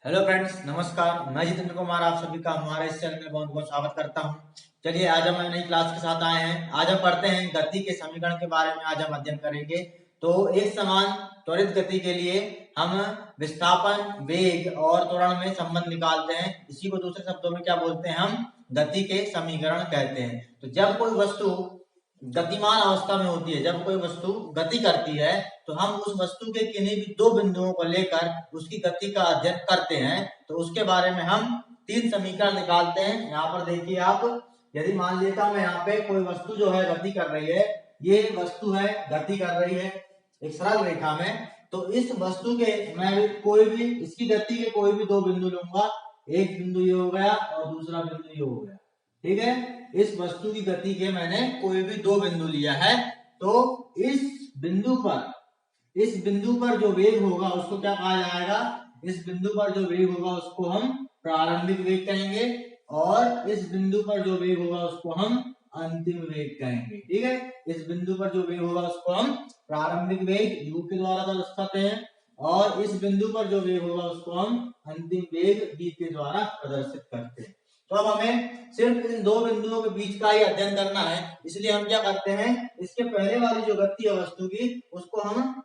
Hello friends, नमस्कार। मैं जितेंद्र कुमार आप सभी का हमारे इस चैनल में बहुत बहुत स्वागत करता हूं। चलिए, आज हम नई क्लास के साथ आए हैं। आज हम पढ़ते हैं गति के समीकरण के बारे में। आज हम अध्ययन करेंगे। तो एक समान त्वरित गति के लिए हम विस्थापन, वेग और त्वरण में संबंध निकालते हैं। इसी को दूसरे शब्दों में क्या बोलते हैं? हम गति के समीकरण कहते हैं। तो जब कोई वस्तु गतिमान अवस्था में होती है, जब कोई वस्तु गति करती है, तो हम उस वस्तु के किन्हीं भी दो बिंदुओं को लेकर उसकी गति का अध्ययन करते हैं। तो उसके बारे में हम तीन समीकरण निकालते हैं। यहाँ पर देखिए आप, यदि मान लेता हूं मैं यहाँ पे कोई वस्तु जो है गति कर रही है, ये वस्तु है गति कर रही है एक सरल रेखा में। तो इस वस्तु के मैं कोई भी इसकी गति के कोई भी दो बिंदु लूंगा। एक बिंदु ये हो गया और दूसरा बिंदु ये हो गया। ठीक है, इस वस्तु की गति के मैंने कोई भी दो बिंदु लिया है। तो इस बिंदु पर जो वेग होगा उसको क्या कहा जाएगा? इस बिंदु पर जो वेग होगा उसको हम प्रारंभिक वेग कहेंगे, और इस बिंदु पर जो वेग होगा उसको हम अंतिम वेग कहेंगे। ठीक है, इस बिंदु पर जो वेग होगा उसको हम प्रारंभिक वेग u के द्वारा दर्शाते हैं, और इस बिंदु पर जो वेग होगा उसको हम अंतिम वेग v के द्वारा प्रदर्शित करते हैं। तो अब हमें सिर्फ इन दो बिंदुओं के बीच का ही अध्ययन करना है, इसलिए हम क्या करते हैं, इसके पहले वाली जो गति है वस्तु की, उसको हम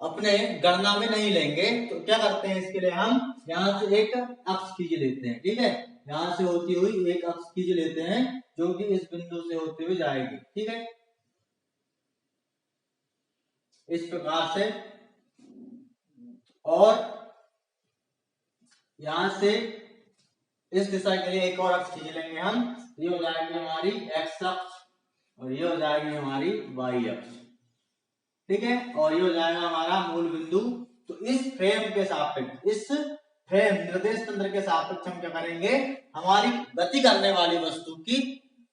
अपने गणना में नहीं लेंगे। तो क्या करते हैं, इसके लिए हम यहाँ से एक अक्ष खींच लेते हैं। ठीक है, यहाँ से होती हुई एक अक्ष खींच लेते हैं जो कि इस बिंदु से होते हुए जाएगी। ठीक है, इस प्रकार से। और यहाँ से इस दिशा के लिए एक और अक्ष खींच लेंगे हम। ये हो जाएगी हमारी एक्स अक्ष और ये हो जाएगी हमारी वाई अक्ष। ठीक है, और ये हो जाएगा हमारा मूल बिंदु। तो इस फ्रेम के सापेक्ष, इस फ्रेम निर्देश तंत्र के सापेक्ष हम क्या करेंगे, हमारी गति करने वाली वस्तु की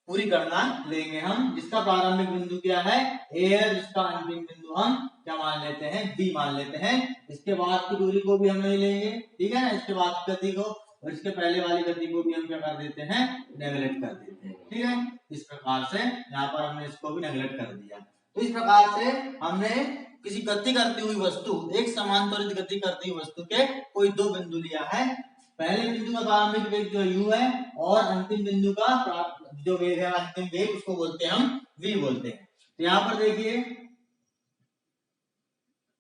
पूरी गणना लेंगे हम, जिसका प्रारंभिक बिंदु क्या है, ए है, जिसका अंतिम बिंदु हम क्या मान लेते हैं, बी मान लेते हैं। इसके बाद की दूरी को भी हम नहीं लेंगे। ठीक है ना, इसके बाद की गति को और इसके पहले वाली गति को भी हम क्या कर देते हैं, नेगलेक्ट कर देते हैं। ठीक है, इस प्रकार से यहाँ पर हमने इसको भी नेगलेक्ट कर दिया। तो इस प्रकार से हमने किसी गति करती हुई वस्तु, एक समान त्वरित गति करती हुई वस्तु के कोई दो बिंदु लिया है। पहले बिंदु का प्रारंभिक वेग जो u है, और अंतिम बिंदु का जो वेग है, अंतिम वेग, उसको बोलते हैं हम v बोलते हैं। तो यहाँ पर देखिए,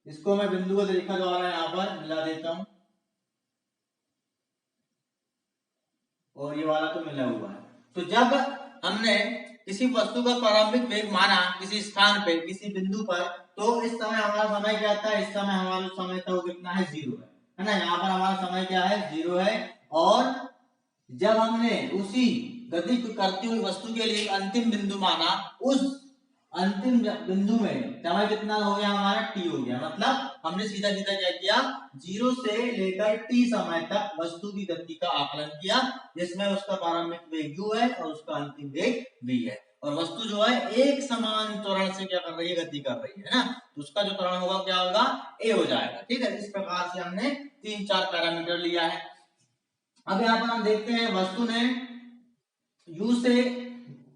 इसको मैं बिंदु को रेखा द्वारा यहाँ पर मिला देता हूं, और ये वाला तो मिला हुआ है। तो जब हमने किसी वस्तु का प्रारंभिक वेग माना किसी स्थान पे, किसी बिंदु पर, तो इस समय हमारा समय क्या था, इस समय हमारा समय था वो कितना है, 0 है ना। यहाँ पर हमारा समय क्या है, 0 है। और जब हमने उसी गति करती हुई वस्तु के लिए अंतिम बिंदु माना, उस अंतिम बिंदु में समय कितना हो गया हमारा, t हो गया। मतलब हमने सीधा सीधा क्या किया, 0 से लेकर t समय तक वस्तु की गति का आकलन किया, जिसमें उसका प्रारंभिक वेग u है और उसका अंतिम वेग v है। और वस्तु जो है एक समान त्वरण से क्या कर रही है, गति कर रही है ना। तो उसका जो त्वरण होगा क्या होगा, a हो जाएगा। ठीक है, इस प्रकार से हमने 3-4 पैरामीटर लिया है। अब यहाँ पर हम देखते हैं, वस्तु ने u से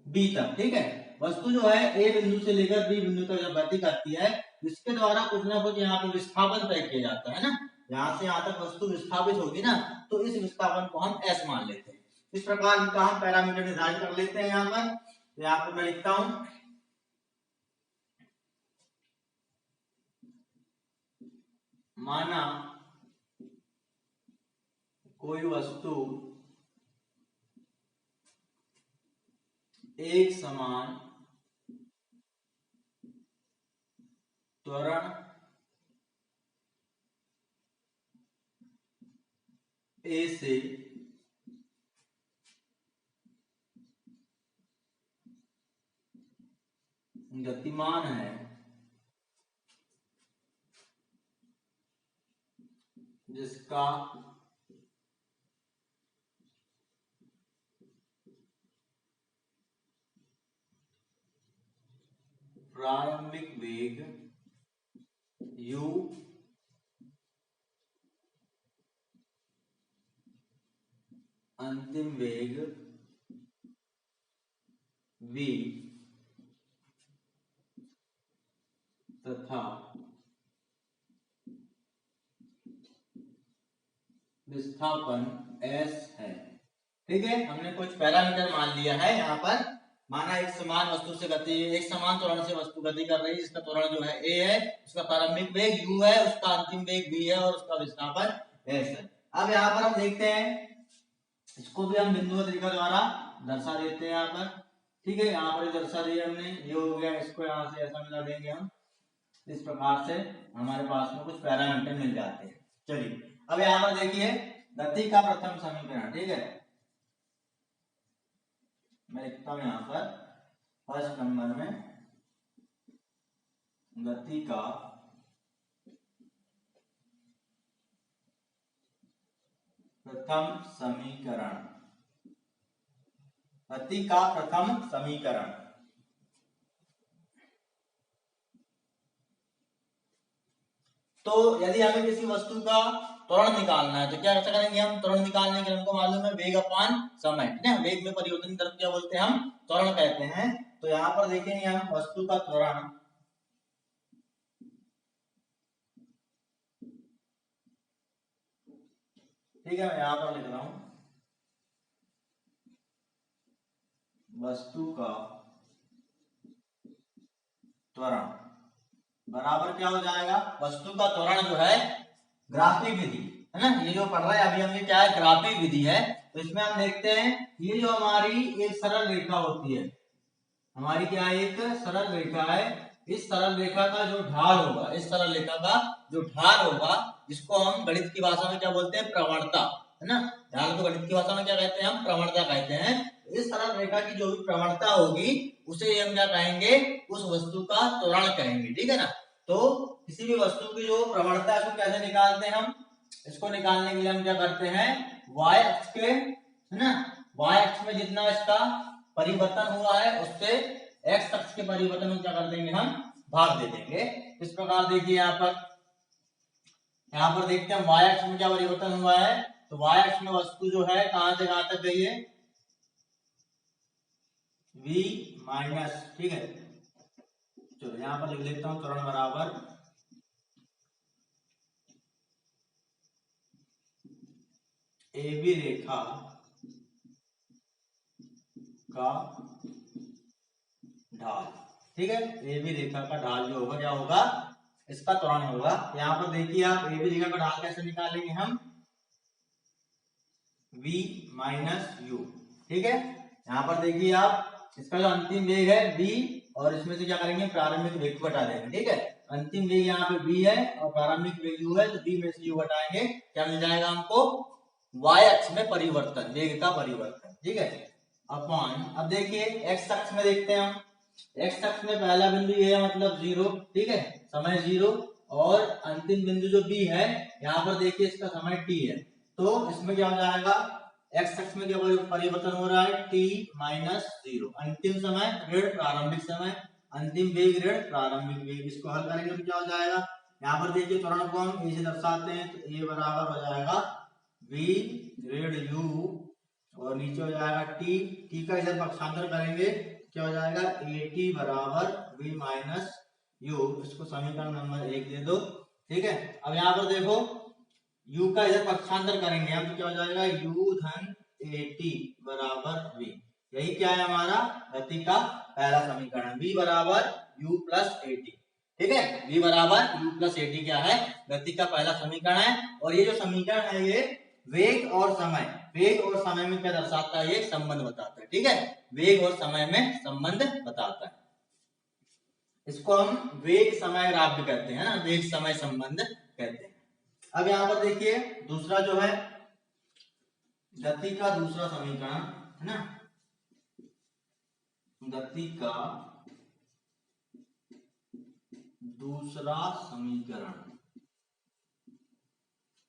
b तक, ठीक है, वस्तु जो है a बिंदु से लेकर b बिंदु तक जब गति करती है, इसके द्वारा कुछ ना कुछ यहाँ पे विस्थापन तय किया जाता है ना। यहाँ से यहाँ तक वस्तु विस्थापित होगी ना, तो इस विस्थापन को हम s मान लेते हैं। इस प्रकार का हम पैरामीटर निर्धारित कर लेते हैं। यहाँ पर यहाँ पर मैं लिखता हूं, माना कोई वस्तु एक समान त्वरण ए से गतिमान है, जिसका प्रारंभिक वेग u अंतिम वेग v तथा विस्थापन s है। ठीक है, हमने कुछ पैरामीटर मान लिया है यहाँ पर। माना एक समान वस्तु से गति, एक समान त्वरण से वस्तु गति कर रही है, जिसका त्वरण जो है a है, उसका प्रारंभिक वेग u है, उसका अंतिम वेग v है और उसका विस्थापन s है। अब यहाँ पर हम देखते हैं, इसको भी हम बिंदु तरीका द्वारा दर्शा देते हैं यहाँ पर। ठीक है, यहाँ पर दर्शा दिया हमने, ये हो गया, इसको यहाँ से ऐसा मिला देंगे हम। इस प्रकार से हमारे पास में कुछ पैरामीटर मिल जाते हैं। चलिए अब यहाँ पर देखिए गति का प्रथम समीकरण। ठीक है, मैं लिखता हूं यहाँ पर फर्स्ट नंबर में गति का प्रथम समीकरण। गति का प्रथम समीकरण। तो यदि हमें किसी वस्तु का त्वरण निकालना है तो क्या कैसे करेंगे हम? त्वरण निकालने के लिए हमको मालूम है वेग अपान समय, ठीक है। वेग में परिवर्तन तरफ क्या बोलते हैं? हम त्वरण कहते हैं। तो यहाँ पर देखेंगे हम वस्तु का त्वरण, ठीक है, मैं यहाँ पर लिख रहा हूं वस्तु का त्वरण बराबर क्या हो जाएगा? वस्तु का त्वरण जो है ग्राफिक विधि है ना, ये जो पढ़ रहा है अभी हमने क्या है, ग्राफिक विधि है। तो इसमें हम देखते हैं ये जो हमारी एक सरल रेखा होती है, हमारी क्या है, एक सरल रेखा है। इस सरल रेखा का जो ढाल होगा, इस सरल रेखा का जो ढाल होगा, जिसको हम गणित की भाषा में क्या बोलते हैं? प्रवणता, है ना। ढाल को गणित की भाषा में क्या कहते हैं? हम प्रवणता कहते हैं। इस सरल रेखा की जो भी प्रवणता होगी उसे हम क्या कहेंगे? उस वस्तु का त्वरण कहेंगे, ठीक है ना। तो किसी भी वस्तु की जो प्रवणता है उसको कैसे निकालते हैं हम? इसको निकालने के लिए हम क्या करते हैं, y अक्ष के, है ना, y अक्ष में जितना इसका परिवर्तन हुआ है उससे x अक्ष के परिवर्तन को क्या कर देंगे, हम भाग दे देंगे। इस प्रकार देखिए यहाँ पर देखते हैं y अक्ष में क्या परिवर्तन हुआ है। तो y अक्ष में वस्तु जो है कहां से कहां तक गई है? v माइनस, ठीक है। चलो यहाँ पर लिख लेता हूं त्वरण बराबर AB रेखा का ढाल, ठीक है। AB रेखा का ढाल जो होगा क्या होगा? इसका त्वरण होगा। यहाँ पर देखिए आप AB रेखा का ढाल कैसे निकालेंगे हम? V माइनस U, ठीक है। यहाँ पर देखिए आप इसका जो अंतिम वेग है V, और इसमें से क्या करेंगे? प्रारंभिक वेग को घटा देंगे, ठीक है। अंतिम वेग यहाँ पे V है और प्रारंभिक वेग U है, तो V में से U घटाएंगे, क्या मिल जाएगा हमको? y अक्ष में परिवर्तन, वेग का परिवर्तन, ठीक है, अपॉन। अब देखिए x अक्ष में देखते हैं हम, x अक्ष में पहला बिंदु ये है, मतलब 0, ठीक है, समय 0, और अंतिम बिंदु जो B है, यहाँ पर देखिए इसका समय t है। तो इसमें क्या हो जाएगा? x अक्ष में क्या परिवर्तन हो रहा है? t माइनस 0, अंतिम समय ऋण प्रारंभिक समय, अंतिम वेग ऋण प्रारंभिक वेग। इसको हल करेंगे तो क्या हो जाएगा? यहाँ पर देखिए त्वरण को हम a से दर्शाते हैं, तो a बराबर हो जाएगा v ऋण u, और नीचे हो जाएगा t, t का इधर पक्षांतर करेंगे क्या हो जाएगा? at बराबर v माइनस u। इसको समीकरण नंबर 1 दे दो, ठीक है। अब यहाँ पर देखो u का इधर पक्षांतर करेंगे हम, तो क्या हो जाएगा? u धन at बराबर v। यही क्या है हमारा गति का पहला समीकरण, v बराबर u प्लस at, ठीक है। v बराबर u प्लस at क्या है? गति का पहला समीकरण है। और ये जो समीकरण है ये वेग और समय, वेग और समय में क्या दर्शाता है? ये संबंध बताता है, ठीक है। वेग और समय में संबंध बताता है। इसको हम वेग समय ग्राफ कहते हैं ना, वेग समय संबंध कहते हैं। अब यहाँ पर देखिए दूसरा जो है गति का दूसरा समीकरण, है ना, गति का दूसरा समीकरण।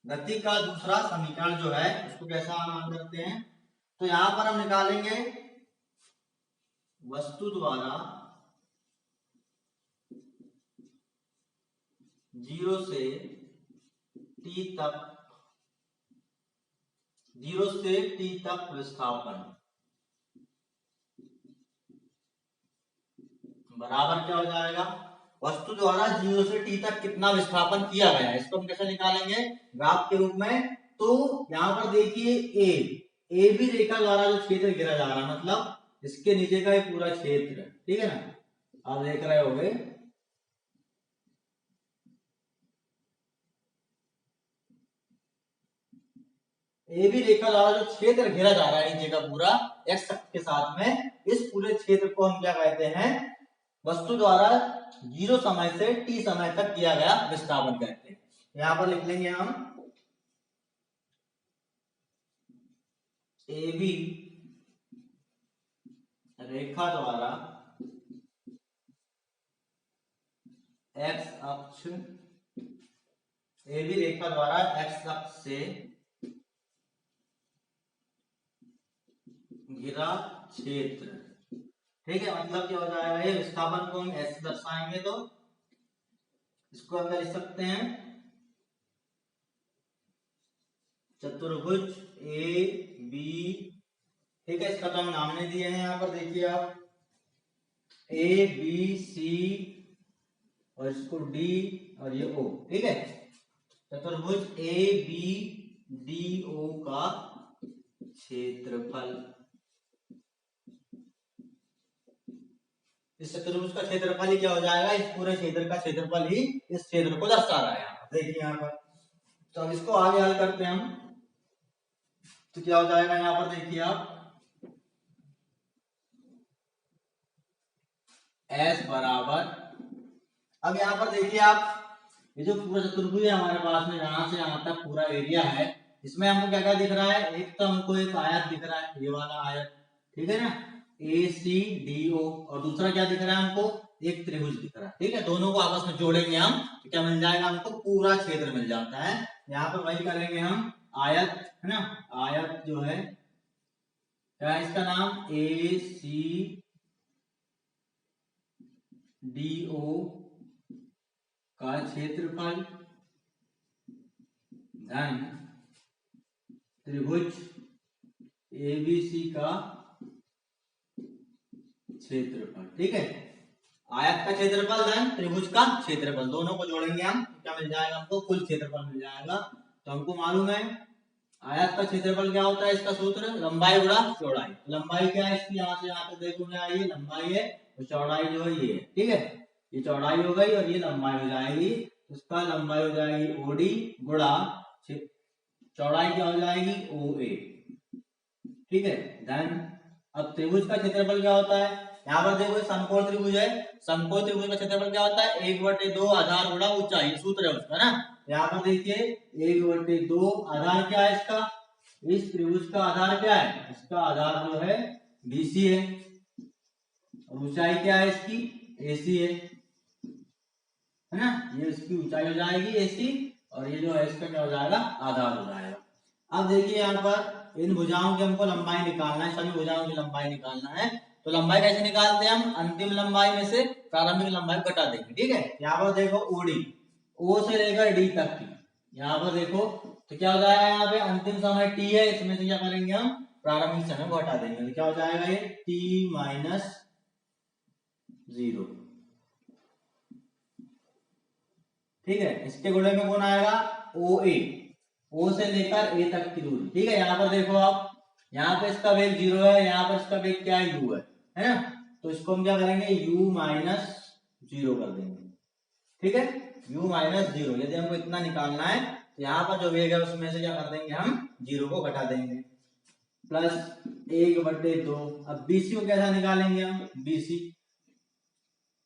गति का दूसरा समीकरण जो है उसको कैसा मान करते हैं? तो यहां पर हम निकालेंगे वस्तु द्वारा 0 से t तक, 0 से t तक विस्थापन बराबर क्या हो जाएगा? वस्तु द्वारा 0 से t तक कितना विस्थापन किया गया है, इसको हम कैसे निकालेंगे? ग्राफ के रूप में। तो यहाँ पर देखिए ए बी रेखा द्वारा जो क्षेत्र घेरा जा रहा है, मतलब इसके नीचे का ये पूरा क्षेत्र, ठीक है ना, आप देख रहे होंगे। ए बी रेखा द्वारा जो क्षेत्र घेरा जा रहा है नीचे का पूरा एक्स अक्ष के साथ में, इस पूरे क्षेत्र को हम क्या कहते हैं, वस्तु द्वारा 0 समय से t समय तक किया गया विस्थापन कहते हैं। यहां पर लिख लेंगे हम ए बी रेखा द्वारा एक्स अक्ष, ए बी रेखा द्वारा एक्स अक्ष से घिरा क्षेत्र, ठीक है। मतलब क्या हो जाएगा, ये विस्थापन को हम ऐसे दर्शाएंगे तो इसको हम लिख सकते हैं चतुर्भुज ए बी, ठीक है। इसका तो हम नाम नहीं दिए हैं, यहाँ पर देखिए आप ए बी सी और इसको डी और ये ओ, ठीक है। चतुर्भुज ए बी डी ओ का क्षेत्रफल, इस चतुर्भुज का क्षेत्रफल ही क्या हो जाएगा, इस पूरे क्षेत्र का क्षेत्रफल ही इस क्षेत्र को दर्शा रहा है। यहाँ देखिए यहाँ पर, तो अब इसको आगे हल करते हैं हम, तो क्या हो जाएगा, यहाँ पर देखिए आप S बराबर, अब यहाँ पर देखिए आप, ये जो पूरा चतुर्भुज है हमारे पास में, यहाँ से यहाँ तक पूरा एरिया है, इसमें हमको क्या क्या दिख रहा है, एक तो हमको एक आयत दिख रहा है, ये वाला आयत, ठीक है ना, ए सी डी ओ, और दूसरा क्या दिख रहा है हमको, एक त्रिभुज दिख रहा है, ठीक है। दोनों को आपस में जोड़ेंगे हम तो क्या मिल जाएगा, हमको पूरा क्षेत्र मिल जाता है। यहाँ पर वही करेंगे हम, आयत है ना, आयत जो है क्या है इसका नाम, ए सी डी ओ का क्षेत्रफल धन त्रिभुज एबीसी का क्षेत्रफल, ठीक है। आयत का क्षेत्रफल धन त्रिभुज का क्षेत्रफल, दोनों को जोड़ेंगे हम तो क्या मिल जाएगा, हमको कुल क्षेत्रफल मिल जाएगा। तो हमको मालूम है आयत का क्षेत्रफल क्या होता है, इसका सूत्र लंबाई गुणा चौड़ाई। लंबाई क्या है इसकी, यहाँ से यहाँ तक देखो क्या है, ये लंबाई है, तो चौड़ाई जो है ये है, ठीक है। ये चौड़ाई हो गई और ये लंबाई हो जाएगी, उसका लंबाई हो जाएगी ओडी गुणा चौड़ाई क्या हो जाएगी ओ ए, ठीक है। धन अब त्रिभुज का क्षेत्रफल क्या होता है, यहाँ पर देखो समकोण त्रिभुज है, समकोण त्रिभुज का क्षेत्रफल क्या होता है, 1/2 आधार गुणा ऊंचाई, सूत्र है उसका ना। यहाँ पर देखिए 1/2 आधार क्या है इसका, इस त्रिभुज का आधार क्या है, इसका आधार जो है बीसी है, और ऊंचाई क्या है इसकी, एसी है ना, ये इसकी ऊंचाई हो जाएगी एसी, और ये जो है इसका क्या हो जाएगा, आधार हो जाएगा। अब देखिए यहाँ पर इन भुजाओं की हमको लंबाई निकालना है, सभी भुजाओं की लंबाई निकालना है। तो लंबाई कैसे निकालते हैं हम, अंतिम लंबाई में से प्रारंभिक लंबाई घटा देंगे, ठीक है। यहाँ पर देखो ओडी, ओ से लेकर डी तक की, यहाँ पर देखो तो क्या हो जाएगा, यहाँ पे अंतिम समय टी है, इसमें से क्या करेंगे हम, प्रारंभिक समय घटा देंगे, तो क्या हो जाएगा ये टी माइनस 0, ठीक है। इसके गुणे में कौन आएगा, ओ ए, ओ से लेकर ए तक की दूरी, ठीक है। यहाँ पर देखो आप, यहाँ पे इसका वेग 0 है, यहाँ पर इसका वेग क्या है, u है ना, तो इसको हम क्या करेंगे, u माइनस 0 कर देंगे, ठीक है। u माइनस 0, यदि हमको इतना निकालना है तो यहाँ पर जो वेग है उसमें से क्या कर देंगे, हम 0 को घटा देंगे, प्लस 1/2। अब बीसी को कैसा निकालेंगे हम, बीसी,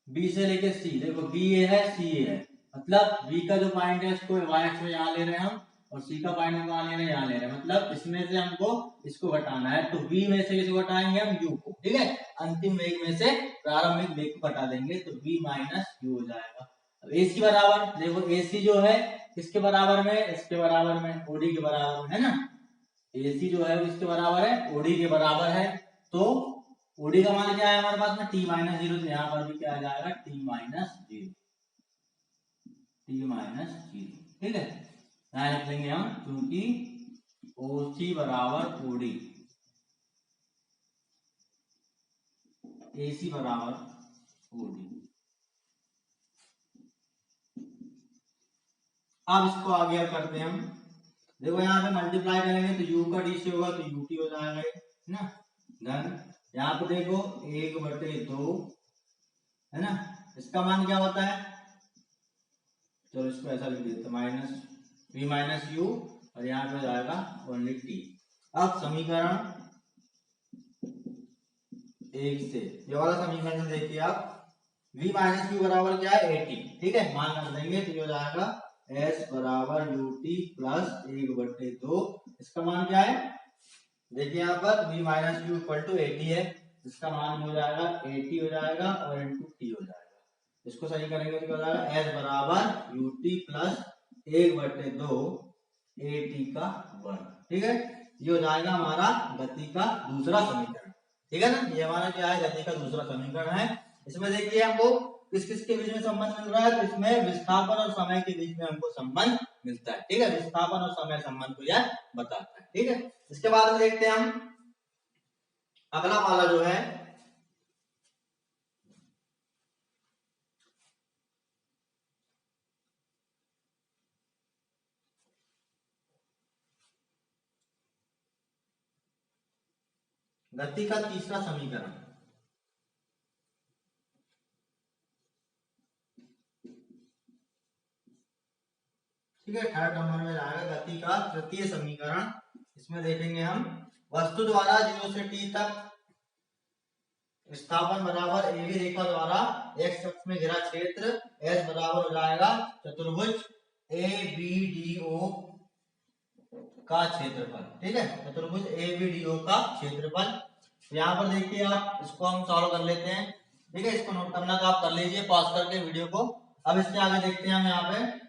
बी से लेके सी, देखो बी ए है सी ए है, मतलब बी का जो पॉइंट है उसको वाई एक्स में यहाँ ले रहे हैं हम, और सी का पॉइंट कहाँ ले रहे हैं, यहाँ ले रहे हैं, मतलब इसमें से हमको इसको घटाना है, तो बी में से इसको घटाएंगे हम यू को, ठीक है। अंतिम वेग में से प्रारंभिक वेग को घटा देंगे तो बी माइनस यू हो जाएगा। अब ए सी बराबर, देखो ए सी जो है किसके बराबर में, इसके बराबर में, ओडी के बराबर है ना, ए सी जो है इसके बराबर है, ओडी के बराबर है, तो ओडी का मान क्या है हमारे पास में, टी माइनस 0, तो यहाँ पर भी क्या आ जाएगा, टी माइनस 0, टी माइनस 0, ठीक है। यहाँ लिख लेंगे हम, क्योंकि ओसी बराबर ओडी, एसी बराबर ओडी। अब इसको आगे करते हैं हम, देखो यहाँ पे मल्टीप्लाई करेंगे तो u का d से होगा तो ut हो जाएगा ये, है ना। धन यहाँ पे देखो 1/2 है ना, इसका मान क्या होता है, चलो इसको ऐसा लिख देते माइनस v माइनस यू और यहाँ पे हो जाएगा ओनली t। अब समीकरण 1 से ये वाला समीकरण देखिए आप, v माइनस यू बराबर क्या है 80, ठीक है, मान रख देंगे तो ये हो जाएगा s बराबर ut प्लस 1/2, इसका मान क्या है, देखिए यहाँ पर v minus u equal to 80 है, इसका मान हो जाएगा 80 हो जाएगा और इंटू टी हो जाएगा, इसको सही करेंगे तो हो जाएगा s बराबर ut प्लस 1/2 at का वर्ग, ठीक है, ये हो जाएगा हमारा गति का दूसरा समीकरण, ठीक है ना। ये हमारा क्या है, गति का दूसरा समीकरण है। इसमें देखिए हमको किस किस के बीच में संबंध मिल रहा है, तो इसमें विस्थापन और समय के बीच में हमको संबंध मिलता है, ठीक है, विस्थापन और समय संबंध को यह बताता है, ठीक है। इसके बाद में देखते हैं हम अगला वाला जो है गति का तीसरा समीकरण, ठीक है, थर्ड नंबर में आएगा गति का तृतीय समीकरण। इसमें देखेंगे हम वस्तु द्वारा 0 से t तक विस्थापन बराबर ए बी रेखा द्वारा x अक्ष में घिरा क्षेत्र S बराबर हो जाएगा चतुर्भुज ए बी डी ओ का क्षेत्रफल, ठीक है, चतुर्भुज ए बी डी ओ का क्षेत्रफल। तो यहाँ पर देखिए आप इसको हम सॉल्व कर लेते हैं, ठीक है, इसको नोट करना तो आप कर लीजिए पॉज करके वीडियो को। अब इसके आगे देखते हैं हम यहाँ पे,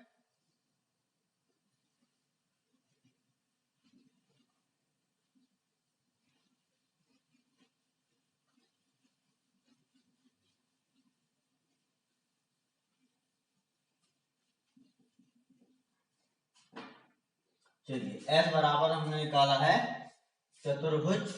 चलिए S बराबर हमने निकाला है चतुर्भुज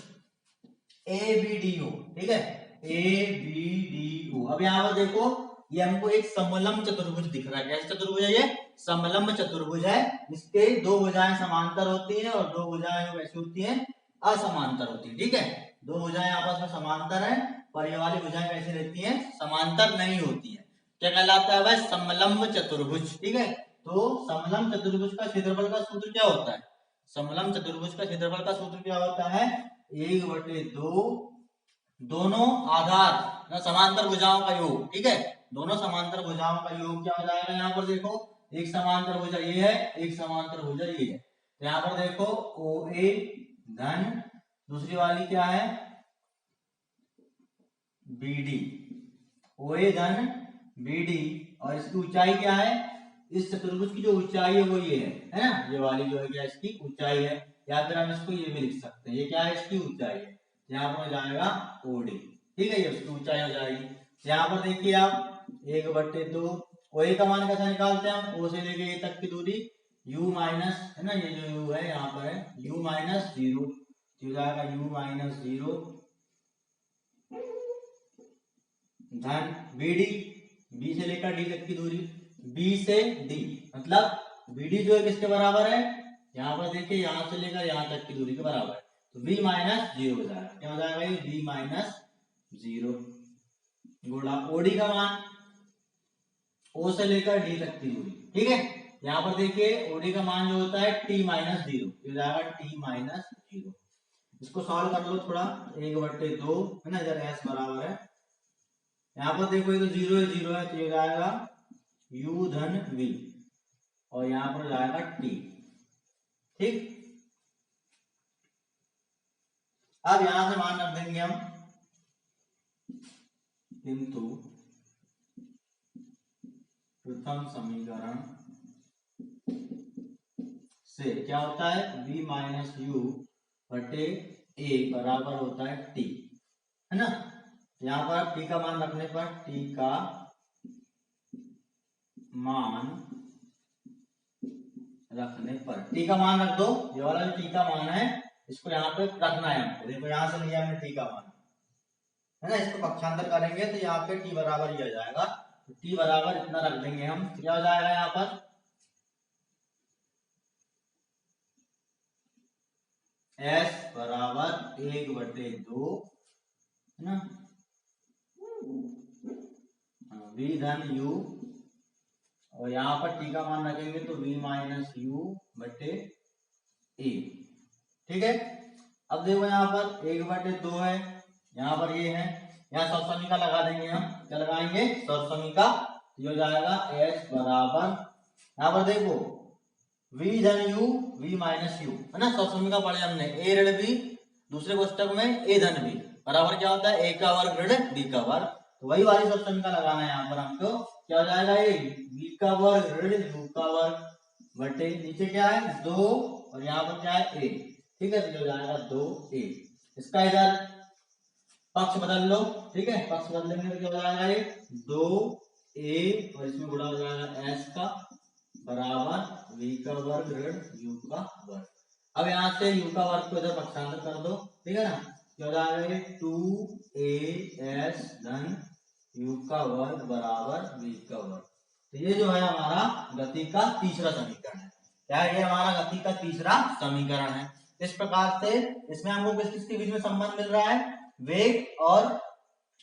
ए बी डी ओ, ठीक है, ए बी डी ओ। अब यहाँ पर देखो ये हमको एक समलंब चतुर्भुज दिख रहा है, कैसा चतुर्भुज है ये, समलंब चतुर्भुज है, इसके दो भुजाएं समांतर होती हैं और दो भुजाएं कैसी होती हैं, असमांतर होती है, ठीक है, दो भुजाएं आपस में समांतर है पर ये वाली भुजाएं कैसी रहती हैं, समांतर नहीं होती है, क्या कहलाता है वह, समलंब चतुर्भुज, ठीक है। तो समलंब चतुर्भुज का क्षेत्रफल का सूत्र क्या होता है, समलंब चतुर्भुज का क्षेत्रफल का सूत्र क्या होता है, 1/2 दोनों आधार ना समांतर भुजाओं का योग, ठीक है, दोनों समांतर भुजाओं का योग क्या हो जाएगा, यहाँ पर देखो एक समांतर भुजा ये है, एक समांतर भुजा ये है, तो यहाँ पर देखो ओ ए धन दूसरी वाली क्या है बी डी, ओ ए धन बी डी और इसकी ऊंचाई क्या है, इस चतुर्भुज की जो ऊंचाई है वो ये है ना, ये वाली जो है क्या इसकी ऊंचाई है, या फिर हम इसको ये भी लिख सकते हैं, ये क्या है इसकी ऊंचाई है, यहाँ पर हो जाएगा ओडी, ठीक है, ये उसकी ऊंचाई हो जाएगी। यहाँ पर देखिए आप 1/2 ओ ए का मान कैसा निकालते हैं हम, ओ से लेके ए तक की दूरी u माइनस, है ना, ये जो u है यहाँ पर है u माइनस 0, हो जाएगा u माइनस 0 धन बी डी, बी से लेकर डी तक की दूरी, बी से डी मतलब बी डी जो है किसके बराबर है, यहाँ पर देखिए यहाँ से लेकर यहाँ तक की दूरी के बराबर है, तो v माइनस 0 हो जाएगा, क्या हो जाएगा ये v माइनस 0 गुणा ओडी का मान ओ से लेकर डी तक की दूरी, ठीक है, यहाँ पर देखिए ओडी का मान जो होता है t माइनस 0, हो जाएगा t माइनस 0, इसको सॉल्व कर लो थोड़ा, 1/2 है ना, इधर s बराबर है, यहाँ पर देखो ये तो 0 है तो ये जाएगा u धन v और यहाँ पर जाएगा t, ठीक। अब यहां से मान रख देंगे हम, किंतु प्रथम समीकरण से क्या होता है v माइनस यू बटे ए बराबर होता है t, है ना, यहाँ पर t का मान रखने पर t का मान रखने पर t का मान रख दो, ये वाला जो t का मान है इसको यहाँ पे रखना है हमको, देखो यहाँ से लिया हमने t का मान, है ना, इसको पक्षांतर करेंगे तो यहाँ पे t बराबर ही आ जाएगा, तो t बराबर इतना रख देंगे हम, क्या हो जाएगा यहाँ पर S बराबर 1/2 है ना, V धन U, और यहाँ पर t का मान रखेंगे तो v माइनस u बटे a। ठीक है, अब देखो यहाँ पर 1/2 है, यहाँ पर ये है, यहाँ सौसमी का लगा देंगे हम। क्या लगाएंगे? सौसमी का। ये हो जाएगा s बराबर, यहाँ पर देखो v धन u v माइनस u है ना, सौसमी का पढ़े हमने, a ऋण b, दूसरे कोष्टक में a धन b बराबर क्या होता है, a का वर्ग ऋण b का वर्ग। तो वही वाली सौसमी का लगाना है यहाँ पर हमको। क्या हो जाएगा, ये v का वर्ग ऋण u का वर्ग बटे नीचे क्या है 2, और यहाँ पर क्या है a। ठीक है, तो हो जाएगा 2a। इसका इधर पक्ष बदल लो। ठीक है, पक्ष बदलेंगे तो क्या हो जाएगा, ये 2a और इसमें गुणा हो जाएगा s का बराबर v का वर्ग ऋण u का वर्ग। अब यहाँ से u का वर्ग को इधर पक्षांतर कर दो। ठीक है ना, क्या हो जाएगा, ये 2as धन u का वर्ग बराबर v का वर्ग। तो ये जो है हमारा गति का तीसरा समीकरण है। क्या है, ये हमारा गति का तीसरा समीकरण है। इस प्रकार से इसमें हमको किस किसके बीच में संबंध मिल रहा है, वेग और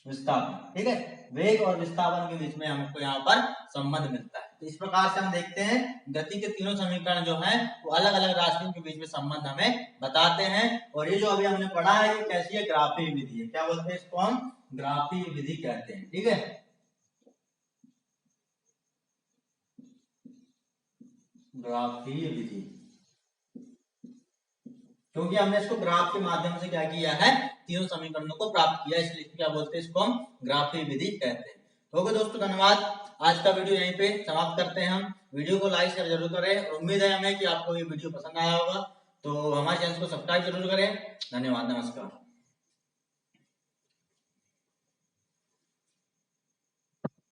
विस्थापन। ठीक है, वेग और विस्थापन के बीच में हमको यहाँ पर संबंध मिलता है। तो इस प्रकार से हम देखते हैं गति के तीनों समीकरण जो हैं वो अलग अलग राशियों के बीच में संबंध हमें बताते हैं। और ये जो अभी हमने पढ़ा है ये कैसी है, ग्राफीय विधि है। क्या बोलते हैं इसको हम, ग्राफीय विधि कहते हैं। ठीक है, ग्राफीय विधि, क्योंकि हमने इसको ग्राफ के माध्यम से क्या किया है, तीनों समीकरणों को प्राप्त किया, इसलिए क्या बोलते हैं इसको हम ग्राफीय विधि कहते हैं। तो ओके दोस्तों, धन्यवाद। आज का वीडियो यहीं पे समाप्त करते हैं हम। वीडियो को लाइक शेयर जरूर करें, उम्मीद है हमें कि आपको ये वीडियो पसंद आया होगा। तो हमारे चैनल को सब्सक्राइब जरूर करें। धन्यवाद, नमस्कार।